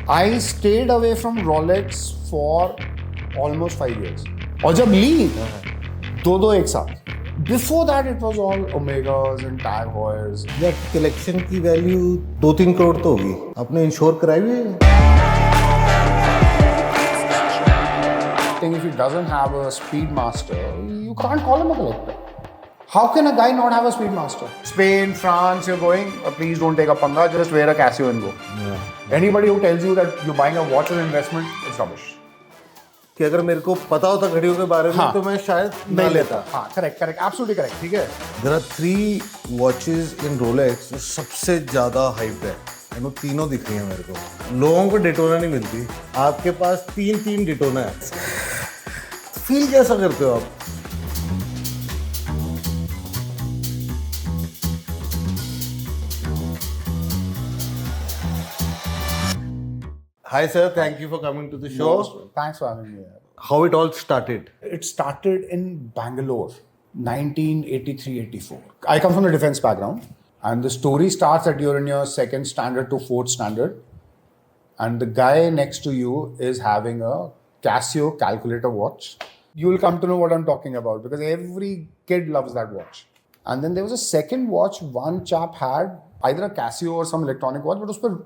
I stayed away from Rolex for almost 5 years. और जब ली दो एक साथ. Before that it was all Omegas and Tag Heuers. या कलेक्शन की वैल्यू 2-3 करोड़ तो होगी. आपने इंश्योर कराई हुई है? I think if he doesn't have a Speedmaster, you can't call him a collector. How can a guy not have a Speedmaster? Spain, France, you're going, please don't take a panga, just wear a Casio and go. Yeah. Anybody who tells you that you're buying a watch as an investment, it's rubbish. कि अगर मेरे को पता होता घड़ियों के बारे में तो मैं शायद नहीं लेता. हाँ, correct, absolutely correct, ठीक है. There are 3 watches in Rolex जो सबसे ज़्यादा hyped है. वो तीनों दिख रही हैं मेरे को. लोगों को डेटोना नहीं मिलती. आपके पास 3 डेटोना है. फील कैसा करते हो आप? Hi sir, thank you for coming to the show. Thanks for having me here. How it all started? It started in Bangalore, 1983-84. I come from a defense background, and the story starts that you're in your 2nd standard to 4th standard, and the guy next to you is having a Casio calculator watch. You will come to know what I'm talking about because every kid loves that watch. And then there was a second watch one chap had, either a Casio or some electronic watch, but उसपर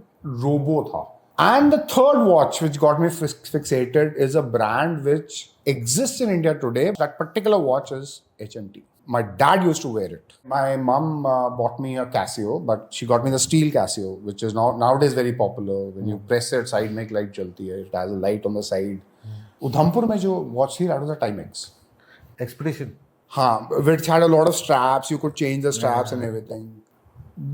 robo था. And the third watch which got me fixated is a brand which exists in India today. That particular watch is HMT. My dad used to wear it. My mom bought me a Casio, but she got me the steel Casio, which is nowadays very popular. When you press it, side में एक light जलती है. It has a light on the side. Udhampur में जो watch थी, that was a Timex. Expedition. हाँ, which had a lot of straps. You could change the straps and everything.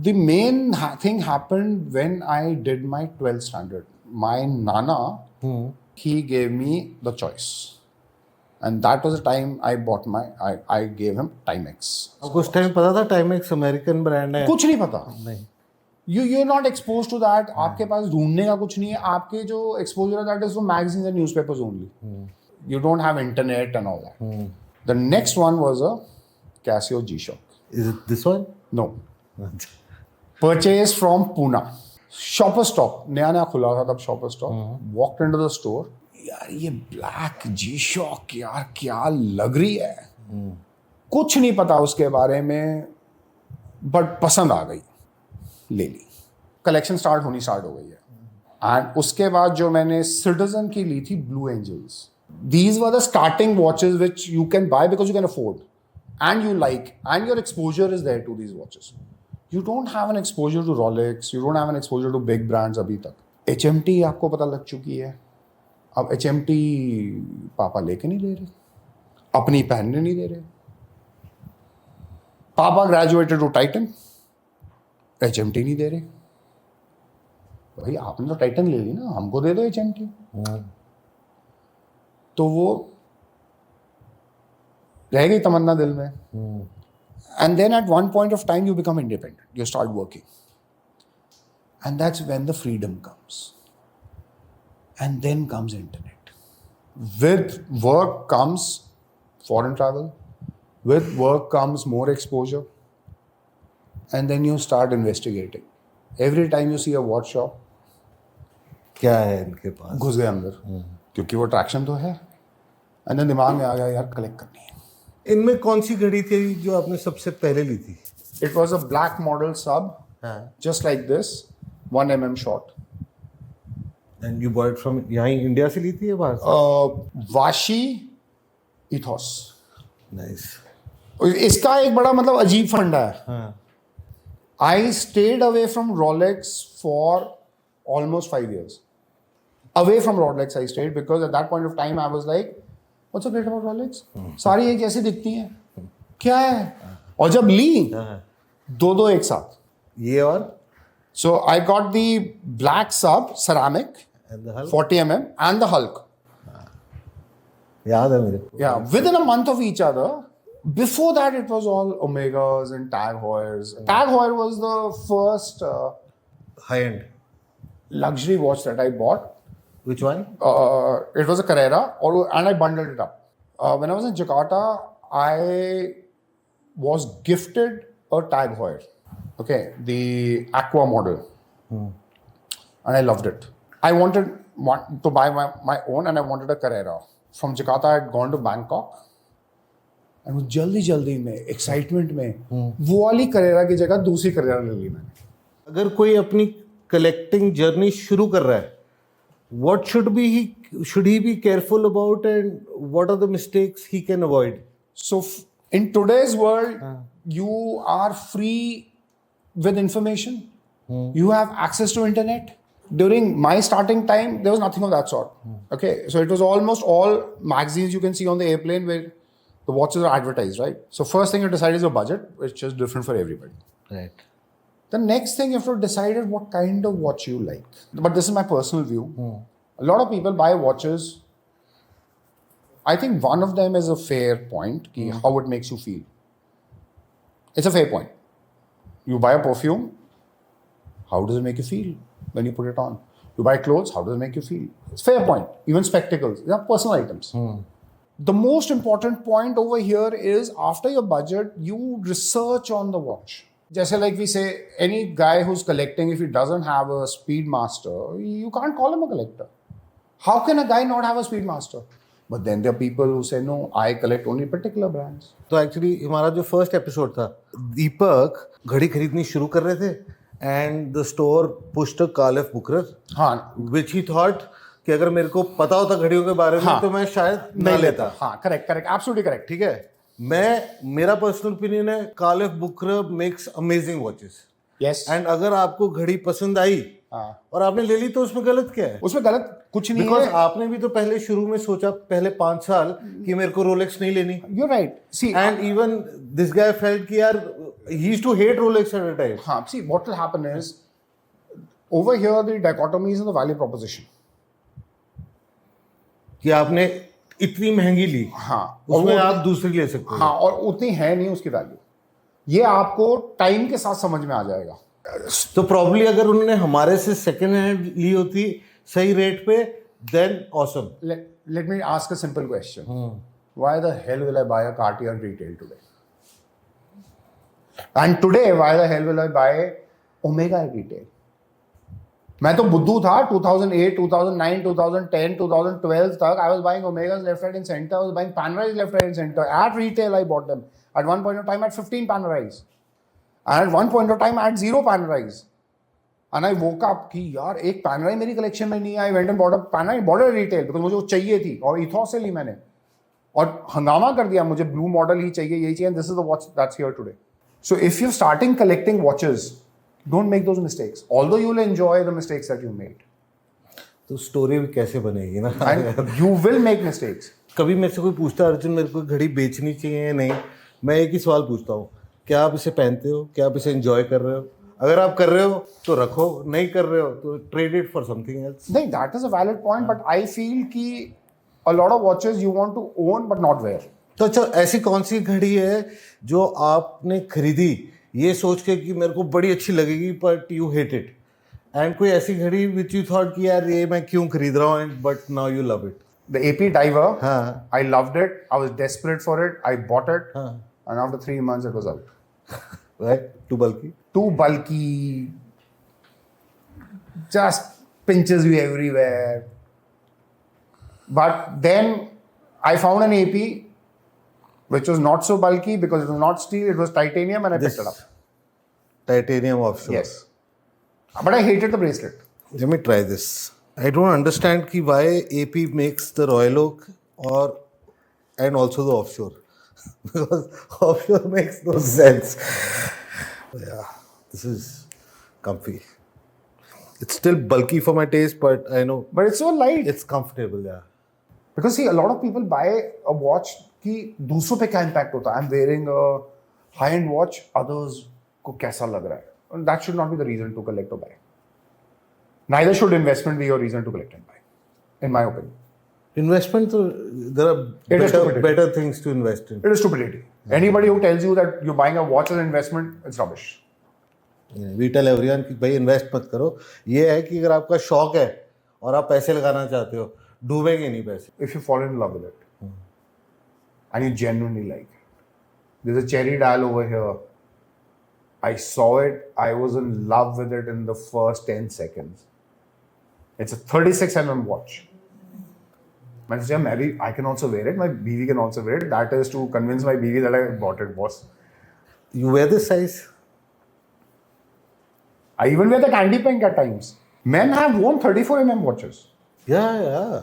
The main thing happened when I did my 12th standard. My Nana, he gave me the choice. And that was the time I bought I gave him Timex. आपको उस time पता था Timex American brand है? कुछ नहीं पता. नहीं. You're not exposed to that. आपके पास ढूंढने का कुछ नहीं है. आपके जो exposure है that is from magazines and newspapers only. You don't have internet and all that. The next one was a Casio G-Shock. Is it this one? No. Purchased from Pune. Shopper Stop. नया खुला था तब Shopper Stop. Walked into the store. यार ये black G-Shock यार क्या लग रही है. कुछ नहीं पता उसके बारे में, but पसंद आ गई. ले ली. Collection स्टार्ट हो गई है. And उसके बाद जो मैंने Citizen की ली थी Blue Angels. These were the starting watches which you can buy because you can afford. And you like. And your exposure is there to these watches. You don't have an exposure to Rolex. You don't have an exposure to big brands अभी तक. HMT आपको पता लग चुकी है. अब HMT पापा लेके नहीं दे रहे. अपनी पहनने नहीं दे रहे. पापा graduated to Titan. HMT नहीं दे रहे. भाई आपने तो Titan ले ली ना, हमको दे दो HMT. तो वो रह गई तमन्ना दिल में. And then at one point of time you become independent. You start working. And that's when the freedom comes. And then comes internet. With work comes foreign travel. With work comes more exposure. And then you start investigating. Every time you see a watch shop, क्या है इनके पास? घुस गए अंदर. क्योंकि वो attraction तो है. And then दिमाग में आ गया यार कलेक्ट करनी है. इनमें कौन सी घड़ी थी जो आपने सबसे पहले ली थी? It was a black model sub, just like this, 1 mm short. And you bought it from यहाँ इंडिया से ली थी या बाहर से? वाशी इथोस. Nice. इसका एक बड़ा मतलब अजीब फंडा है. I stayed away from Rolex for almost 5 years. Away from Rolex I stayed because at that point of time I was like, what's so great about Rolex? सारी एक जैसी दिखती हैं. क्या है? और जब ली दो एक साथ. ये और? So I got the black sub ceramic, And the Hulk? 40 mm, and the Hulk. याद है मेरे को. Yeah, within a month of each other. Before that, it was all Omegas and Tag Heuers. Tag Heuer was the first high-end luxury watch that I bought. Which one? It was a Carrera, and I bundled it up. When I was in Jakarta, I was gifted a Tag Heuer. Okay, the Aqua model. And I loved it. I wanted to buy my own, and I wanted a Carrera. From Jakarta, I had gone to Bangkok. And वो जल्दी में excitement में वो वाली करेरा की जगह दूसरी करेरा ले ली मैंने. अगर कोई अपनी कलेक्टिंग जर्नी शुरू कर रहा है, what should he be careful about, and what are the mistakes he can avoid? So in today's world, you are free with information. You have access to internet. During my starting time, there was nothing of that sort. Okay, so it was almost all magazines you can see on the airplane where the watches are advertised, right? So first thing you decide is your budget, which is different for everybody. Right. The next thing you have to decide is what kind of watch you like. But this is my personal view. A lot of people buy watches. I think one of them is a fair point, how it makes you feel. It's a fair point. You buy a perfume, how does it make you feel when you put it on? You buy clothes, how does it make you feel? It's a fair point. Even spectacles, they are personal items. The most important point over here is after your budget, you research on the watch. Just like we say, any guy who's collecting, if he doesn't have a Speedmaster, you can't call him a collector. How can a guy not have a Speedmaster? But then there are people who say, no, I collect only particular brands. तो actually हमारा जो first episode था, दीपक घड़ी खरीदनी शुरू कर रहे थे, and the store pushed a Carl F Bucherer, हाँ, विच ही थॉट कि अगर मेरे को पता होता घड़ियों के बारे में तो मैं शायद नहीं लेता. हाँ, करेक्ट, एब्सोल्युटली करेक्ट. ठीक है, मेरा पर्सनल ओपिनियन है, Carl F Bucherer makes amazing watches. Yes. And अगर आपको घड़ी पसंद आई और आपने ले ली तो उसमें गलत क्या है? उसमें गलत कुछ नहीं Because है. आपने भी तो पहले शुरू में सोचा, पहले 5 साल, कि मेरे को रोलेक्स नहीं लेनी. You're right. See, and even this guy felt कि यार he used to hate Rolex at a time. हाँ, see, what will happen is over here the dichotomy is in the value proposition. कि आपने इतनी महंगी ली, हाँ, उसमें आप दूसरी ले सकते हो. हाँ, और उतनी है नहीं उसकी वैल्यू. ये आपको टाइम के साथ समझ में आ जाएगा. तो प्रॉब्ली अगर उन्होंने हमारे से सेकेंड हैंड ली होती सही रेट पे, then awesome. Let me ask a simple question. Why the hell will I buy a Cartier retail today? And today, why the hell will I buy Omega retail? मैं तो बुद्धू था 2008, 2009, 2010, 2012 तक. I was buying Omegas left, right, and center. I was buying Panerais left, right, and center. At retail, I bought them. At one point of time, I had 15 Panerais. And at one point of time, I had 0 Panerais. And I woke up कि यार एक Panerai मेरी collection में नहीं है. I went and bought a Panerai, bought a retail because मुझे वो चाहिए थी और Ethos से ली मैंने और हंगामा कर दिया, मुझे ब्लू मॉडल ही चाहिए, यही चाहिए. And this is the watch that's here today. So if you're starting collecting watches, don't make those mistakes. Although you will enjoy the mistakes that you made. तो स्टोरी भी कैसे बनेगी ना. And you will make mistakes. कभी मेरे से कोई पूछता है, अर्जुन मेरे को घड़ी बेचनी चाहिए या नहीं, मैं एक ही सवाल पूछता हूँ, क्या आप इसे पहनते हो, क्या आप इसे एंजॉय कर रहे हो? अगर आप कर रहे हो तो रखो, नहीं कर रहे हो तो trade it for something else. नहीं, that is a valid point, but I feel कि a lot of watches you want to own but not wear. तो अच्छा, ऐसी कौन सी घड़ी है जो आपने खरीदी ये सोच के कि मेरे को बड़ी अच्छी लगेगी but you hate it, and कोई ऐसी घड़ी विच यू थॉट कि यार ये मैं क्यों खरीद रहा हूँ, but now you love it? The AP Diver, हाँ. I loved it. I was desperate for it. I bought it. And after 3 months it was out. Right? Too bulky? Too bulky. Just pinches you everywhere. But then I found an AP which was not so bulky because it was not steel, it was titanium, and I picked it up. Titanium offshore. Yes. But I hated the bracelet. Let me try this. I don't understand ki why AP makes the Royal Oak and also the offshore. Because offshore makes no sense. Yeah, this is comfy. It's still bulky for my taste, but I know. But it's so light. It's comfortable, yeah. Because see, a lot of people buy a watch कि दूसरों पे क्या impact होता है. I'm wearing a high-end watch, others को कैसा लग रहा है. And that should not be the reason to collect or buy. Neither should investment be your reason to collect and buy, in my opinion. Investment, there are better things to invest in. It is stupidity. Anybody who tells you that you're buying a watch as an investment, it's rubbish. We tell everyone कि भाई invest मत करो. ये है कि अगर आपका शौक है और आप पैसे लगाना चाहते हो, डूबेंगे नहीं पैसे. If you fall in love with it and you genuinely like it. There's a cherry dial over here. I saw it. I was in love with it in the first 10 seconds. It's a 36mm watch. I can also wear it. My BV can also wear it. That is to convince my BV that I bought it, boss. You wear this size? I even wear the candy pink at times. Men have worn 34mm watches. Yeah.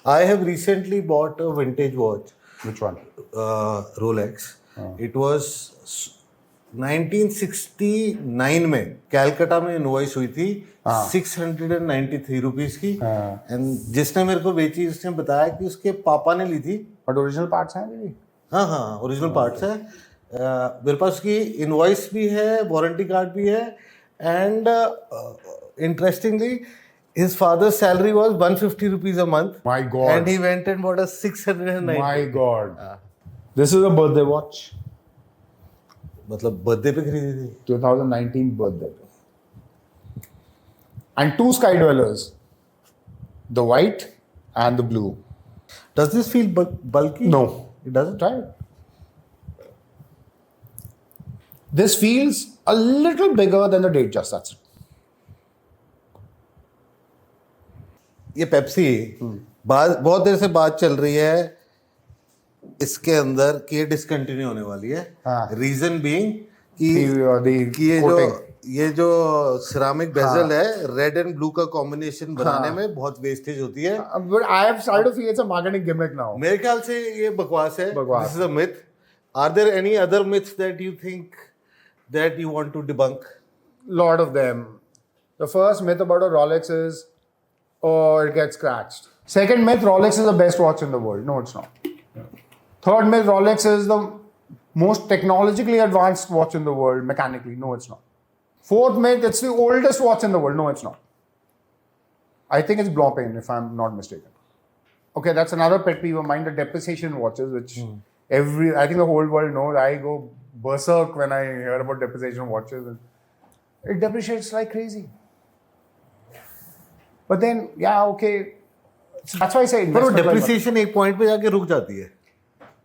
I have recently bought a vintage watch. Which one? Rolex. It was 1969 में कैलकाटा में invoice हुई थी 693 rupees की and जिसने मेरे को बेची उसने बताया कि उसके पापा ने ली थी बट ओरिजिनल पार्ट्स हैं मेरी. हाँ ओरिजिनल पार्ट्स है मेरे पास उसकी इनवॉइस भी है वारंटी कार्ड भी है and interestingly his father's salary was 150 rupees a month. My God. And he went and bought a 690. My God. This is a birthday watch. मतलब बर्थडे पे खरीदी थी 2019 birthday. And two sky dwellers. The white and the blue. Does this feel bulky? No. It doesn't? Try it. This feels a little bigger than the Datejust, that's it. ये Pepsi बहुत देर से बात चल रही है इसके अंदर कि ये डिसकंटिन्यू होने वाली है रीजन बीइंग कि ये जो सिरामिक बेजल है रेड एंड ब्लू का कॉम्बिनेशन बनाने में बहुत वेस्टेज होती है But I have started to feel it's a marketing gimmick now. मेरे ख्याल से ये बकवास है this is a myth are there any other myths that you think that you want to debunk Lot of them. The first myth about a Rolex is it gets scratched. Second myth, Rolex is the best watch in the world. No, it's not. Third myth, Rolex is the most technologically advanced watch in the world mechanically. No, it's not. Fourth myth, it's the oldest watch in the world. No, it's not. I think it's Blancpain, if I'm not mistaken. Okay, that's another pet peeve of mine, the depreciation watches, which I think the whole world knows. I go berserk when I hear about depreciation watches. It depreciates like crazy. But then, yeah, okay. So that's why I say पर वो depreciation एक point पे जाके रुक जाती है.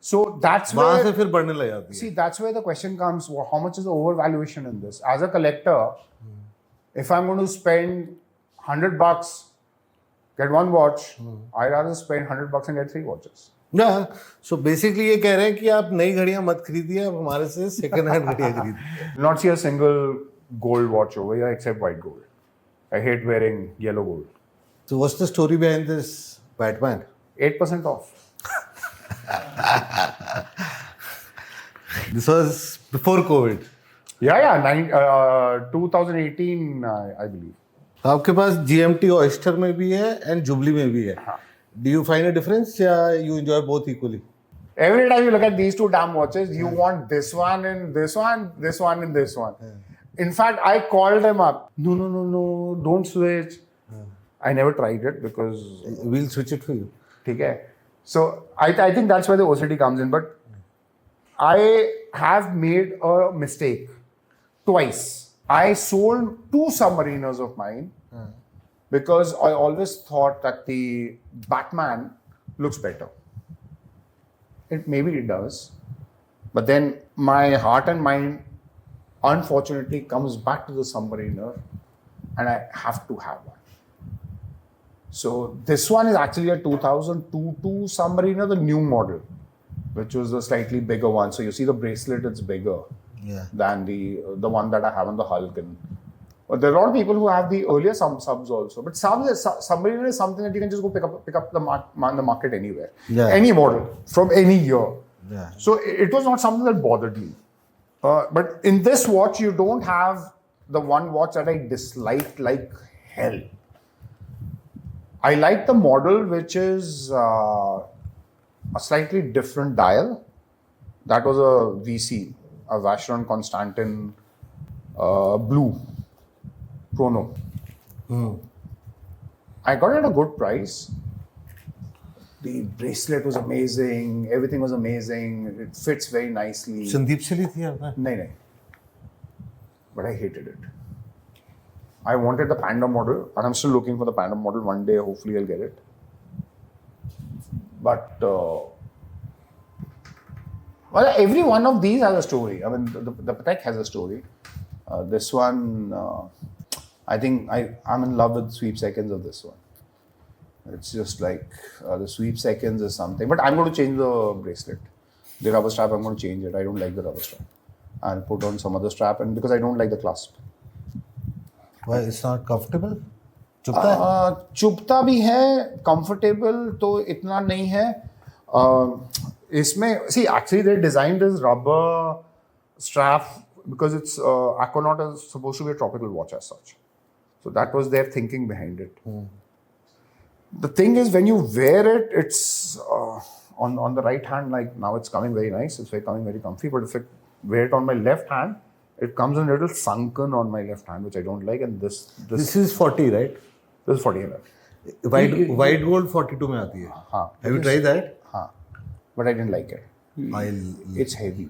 So that's where वहाँ से फिर बढ़ने लग जाती है. See, that's where the question comes: how much is the overvaluation in this? As a collector, if I'm going to spend $100, get one watch, I'd rather spend $100 and get 3 watches. Yeah. So basically ये कह रहे हैं कि आप नई घड़ियाँ मत खरीदिए, आप हमारे से second hand घड़ियाँ खरीदिए. Not see a single gold watch over here except white gold. I hate wearing yellow gold. So what's the story behind this Batman? 8% off. This was before COVID. Yeah. 2018, I believe. आपके पास GMT Oyster में भी है and Jubilee में भी है. Do you find a difference या you enjoy both equally? Every time you look at these two damn watches, you want this one and this one, this one and this one. In fact, I called them up. No, don't switch. I never tried it because... We'll switch it for you. Okay. So, I think that's where the OCD comes in. But I have made a mistake twice. I sold 2 submariners of mine because I always thought that the Batman looks better. Maybe it does. But then my heart and mind unfortunately comes back to the submariner and I have to have one. So this one is actually a 2002 submariner, the new model, which was the slightly bigger one. So you see the bracelet, it's bigger than the one that I have on the Hulk. But there are a lot of people who have the earlier subs also. But submariner is something that you can just go pick up the market anywhere. Any model from any year. So it was not something that bothered me. But in this watch, you don't have the one watch that I disliked like hell. I like the model which is a slightly different dial. That was a VC, a Vacheron Constantin blue Chrono. I got it at a good price. The bracelet was amazing. Everything was amazing. It fits very nicely. Sandeep से ली थी आपने? नहीं. But I hated it. I wanted the Panda model, and I'm still looking for the Panda model. One day, hopefully, I'll get it. But well, every one of these has a story. I mean, the Patek has a story. This one, I think I'm in love with sweep seconds of this one. It's just like the sweep seconds is something. But I'm going to change the bracelet. The rubber strap, I'm going to change it. I don't like the rubber strap. I'll put on some other strap, and because I don't like the clasp. Why? It's not comfortable? चुभता है? चुभता भी है, comfortable तो इतना नहीं है. इसमें see actually they designed this rubber strap because it's Aquanaut is supposed to be a tropical watch as such. So that was their thinking behind it. The thing is, when you wear it, it's on the right hand, like now it's coming very nice, it's coming very comfy, but if I wear it on my left hand, it comes in a little sunken on my left hand, which I don't like. And This is 40, right? This is 40 mm. White gold 42 में आती है. हाँ. Have you tried that? हाँ. But I didn't like it. It's heavy.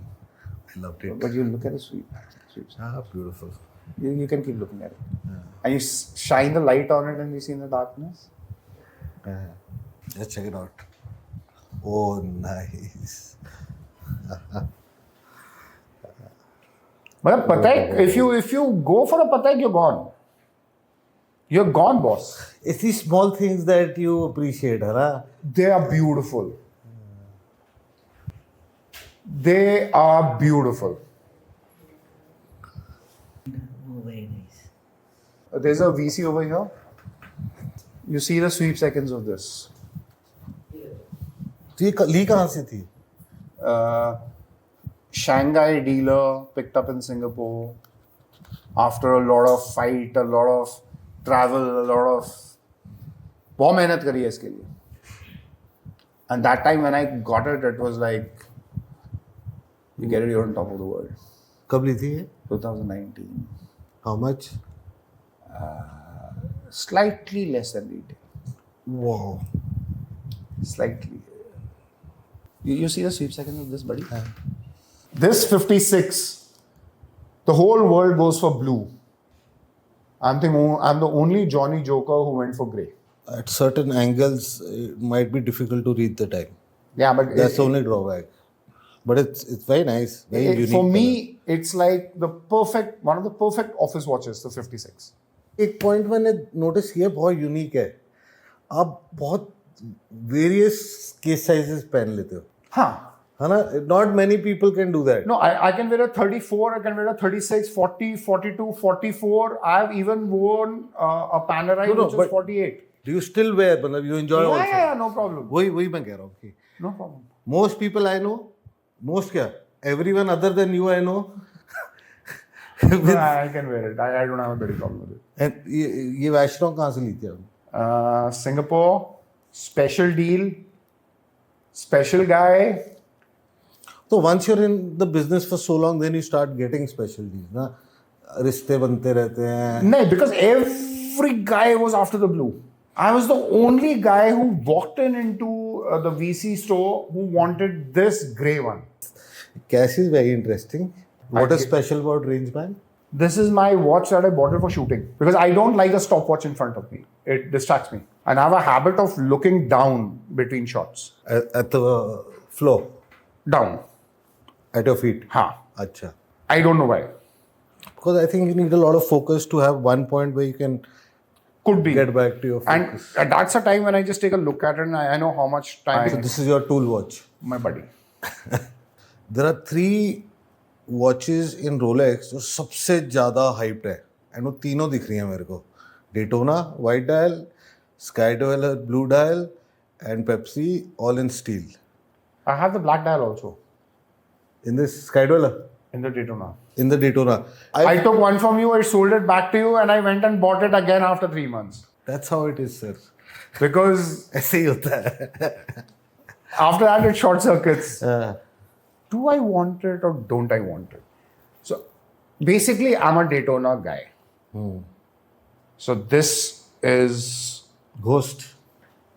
I loved it. But you look at the sweep. Ah, beautiful. You can keep looking at it. And you shine the light on it and you see in the darkness. Let's check it out. Oh, nice. But Patek, if you go for a Patek, you're gone. You're gone, boss. It's these small things that you appreciate, huh? They are beautiful. They are beautiful. Oh, very nice. There's a VC over here. You see the sweep seconds of this. तो ये ली कहाँ से थी? Shanghai dealer picked up in Singapore after a lot of fight, a lot of travel, a lot of बहुत मेहनत करी है इसके लिए. And that time when I got it, it was like you get it, you're on top of the world. कब ली थी ये? 2019. How much? Slightly less than retail. Wow. Slightly. You see the sweep seconds of this, buddy? This 56, the whole world goes for blue. I'm the only Johnny Joker who went for grey. At certain angles, it might be difficult to read the time. Yeah, but That's the only drawback. But it's very nice, very unique. For me, it's like one of the perfect office watches, the 56. एक point मैंने notice किया बहुत unique है. आप बहुत various case sizes पहन लेते हो. हाँ. है ना? Not many people can do that. No, I can wear a 34, I can wear a 36, 40, 42, 44. I've even worn a Panerai which is 48. Do you still wear? मतलब you enjoy also? Yeah, no problem. वही मैं कह रहा हूँ कि No problem. most people I know, most क्या? Everyone other than you I know. No, I can wear it. I don't have a very problem with it. And ये वैष्णव कहाँ से ली थी आपने? Singapore, special deal, special guy. So once you're in the business for so long, then you start getting special deals, ना? रिश्ते बनते रहते हैं. No, because every guy was after the blue. I was the only guy who walked into the VC store who wanted this grey one. Cash is very interesting. What is special about range band? This is my watch that I bought it for shooting because I don't like a stopwatch in front of me. It distracts me. And I have a habit of looking down between shots. At the floor? Down. At your feet? Ha. Acha. I don't know why. Because I think you need a lot of focus to have one point where you can Could be. get back to your focus. And that's a time when I just take a look at it and I know how much time. So this is your tool watch. My buddy. There are 3 watches in Rolex जो सबसे ज़्यादा hyped है. And वो तीनों दिख रही हैं मेरे को. Daytona, white dial, Sky Dweller, blue dial, and Pepsi, all in steel. I have the black dial also. In this Sky Dweller? In the Daytona. In the Daytona. I took one from you, I sold it back to you, and I went and bought it again after 3 months. That's how it is, sir. Because ऐसे ही होता है. after that, it short circuits. Do I want it or don't I want it? So basically, I'm a Daytona guy. So this is Ghost.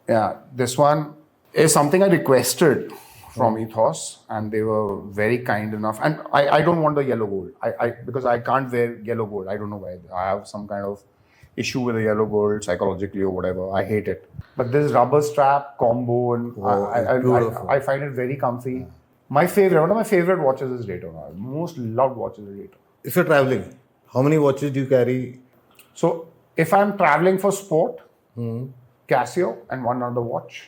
Yeah, this one is something I requested from Ethos, and they were very kind enough. And I don't want the yellow gold. Because I can't wear yellow gold. I don't know why. I have some kind of issue with the yellow gold psychologically or whatever. I hate it. But this rubber strap combo, and I find it very comfy. One of my favorite watches is Daytona. Most loved watches is Daytona. If you're traveling, how many watches do you carry? So if I'm traveling for sport, Casio and one other watch.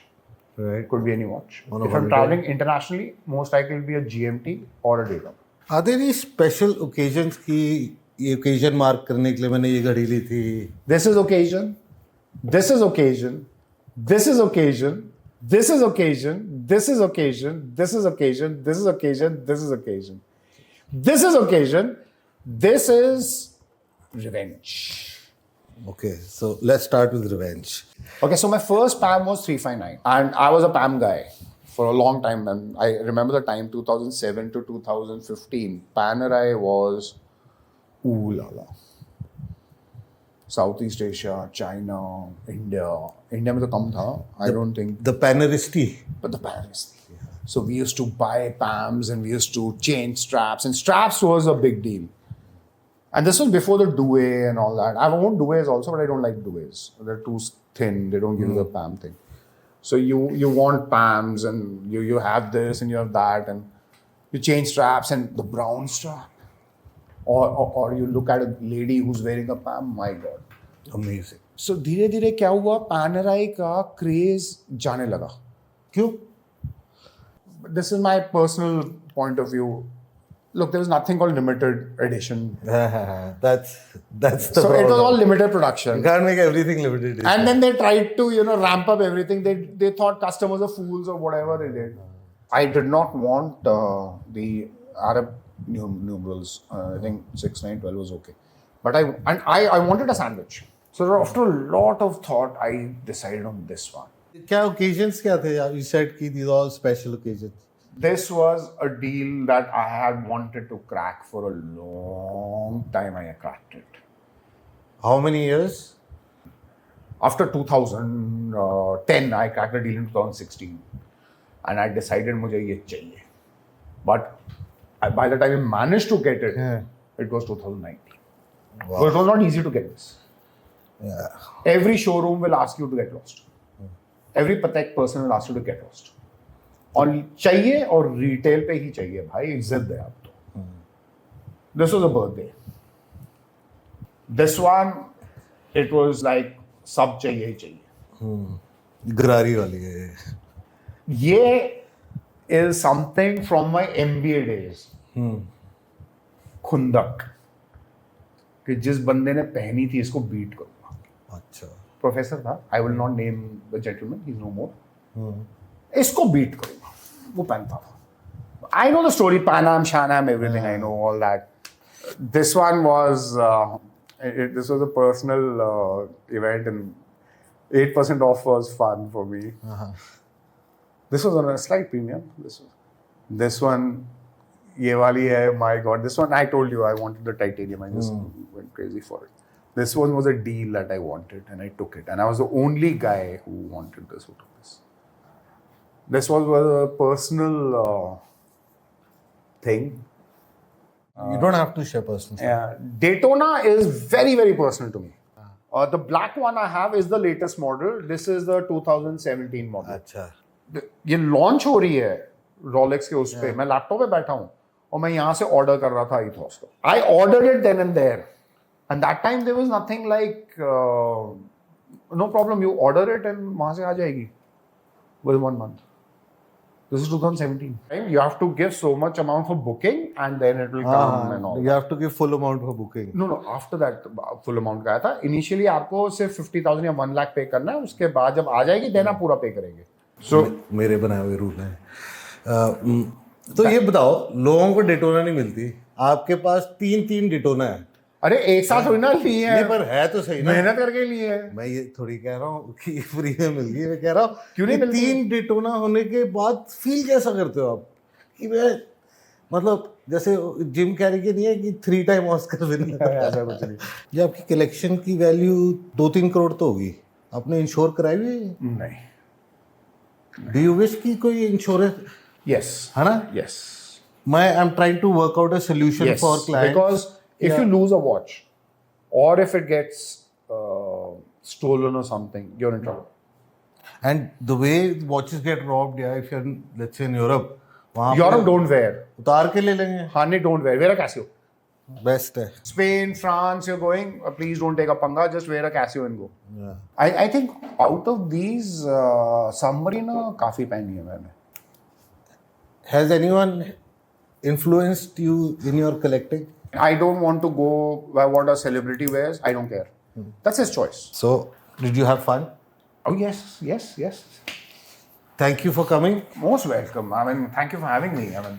Right. Could be any watch. On a If I'm holiday. traveling internationally, most likely it'll be a GMT or a Daytona. Are there any special occasions की ये occasion mark करने के लिए मैंने ये घड़ी ली थी? This is occasion. This is occasion. This is occasion. This is occasion. This is occasion. This is occasion. This is occasion. This is occasion. This is occasion. This is revenge. Okay, so let's start with revenge. Okay, so my first PAM was 359, and I was a PAM guy for a long time. And I remember the time 2007 to 2015. Panerai was ooh la la. Southeast Asia, China, India. India में तो कम था. I don't think. The Paneristi. But the Paris. So we used to buy PAMs and we used to change straps, and straps was a big deal. And this was before the duet and all that. I've owned duets also, but I don't like duets. They're too thin. They don't give you the PAM thing. So you want PAMs and you have this and you have that, and you change straps and the brown strap. Or you look at a lady who's wearing a PAM, my God. Amazing. So धीरे धीरे क्या हुआ, पैनराई का craze जाने लगा. क्यों? This is my personal point of view. Look, there was nothing called limited edition. That's the So problem. it was all limited production. You can't make everything limited edition. And then they tried to, ramp up everything. They thought customers are fools or whatever they did. I did not want the Arab numerals. I think 6, 9, 12 was okay. But I wanted a sandwich. So after a lot of thought, I decided on this one. क्या occasions क्या थे? You said कि these are all special occasions. This was a deal that I had wanted to crack for a long time. I cracked it. How many years? After 2010, I cracked a deal in 2016. And I decided मुझे ये चाहिए. But by the time I managed to get it, it was 2019. Wow. So it was not easy to get this. Yeah. Every showroom will ask you to get lost. Every Patek person will ask you to get lost. और चाहिए और retail पे ही चाहिए भाई, इज्जत दे आप तो. This was a birthday. This one, it was like सब चाहिए ही चाहिए. गरारी वाली है. ये is something from my MBA days. खुंदक कि जिस बंदे ने पहनी थी इसको बीट करूंगा. अच्छा. प्रोफेसर था. I will not name the gentleman. He's no more. इसको बीट करूंगा. वो पहनता था. I know the story, Panam, Shanam, everything. I know all that. This one was this was a personal event, and 8% off was fun for me. This was on a slight premium. This one, ये वाली है. My God, this one I told you I wanted the titanium. I just went crazy for it. This one was a deal that I wanted, and I took it. And I was the only guy who wanted this, who took this. This was a personal thing. You don't have to share personal stuff. Yeah, Daytona is very, very personal to me. The black one I have is the latest model. This is the 2017 model. अच्छा. ये launch हो रही है Rolex के उस पे. मैं laptop पे बैठा हूँ और मैं यहाँ से ऑर्डर कर रहा था ethos को. I ordered it then and there, and that time there was nothing like no problem. You order it and वहाँ से आ जाएगी within 1 month. This is 2017. You have to give so much amount for booking, and then it will come and all. You have to give full amount for booking. No. After that, full amount का था. Initially आपको सिर्फ 50,000 या 1 लाख पे करना है. उसके बाद जब आ जाएगी, देना पूरा पे करेंगे. So मेरे बनाए हुए रूल हैं. तो ये बताओ, लोगों को डेटोना नहीं मिलती. आपके पास 3 डेटोना है. अरे एक साथ थोड़ी ना लिए हैं. नहीं, पर है तो सही ना. मेहनत करके लिए हैं. मैं ये थोड़ी कह रहा हूँ कि फ्री में मिल गई. मैं कह रहा हूँ क्यों नहीं मिलती? 3 डेटोना होने के बाद फील कैसा करते हो आप कि मैं मतलब जैसे जिम कैरी के नहीं है कि 3 टाइम ऑस्कर विनर. ऐसा कुछ नहीं. ये आपकी कलेक्शन की वैल्यू 2-3 करोड़ तो होगी. आपने इंश्योर कराई हुई है? नहीं. डू यू विश की कोई इंश्योरेंस Yes. है ना? Yes. मैं I am trying to work out a solution Yes. For client. Because if you lose a watch, or if it gets stolen or something, you're in trouble. And the way watches get robbed, yeah, if you're let's say in Europe, वहाँ Europe don't wear. उतार के ले लेंगे. Hane don't wear. Wear a Casio. Best है. Spain, France, you're going, please don't take a panga, just wear a Casio and go. Yeah. I think out of these, submarine काफी पहनी है मैंने. Has anyone influenced you in your collecting? I don't want to go by what a celebrity wears. I don't care. That's his choice. So, did you have fun? Oh yes. Thank you for coming. Most welcome. I mean, thank you for having me. I mean,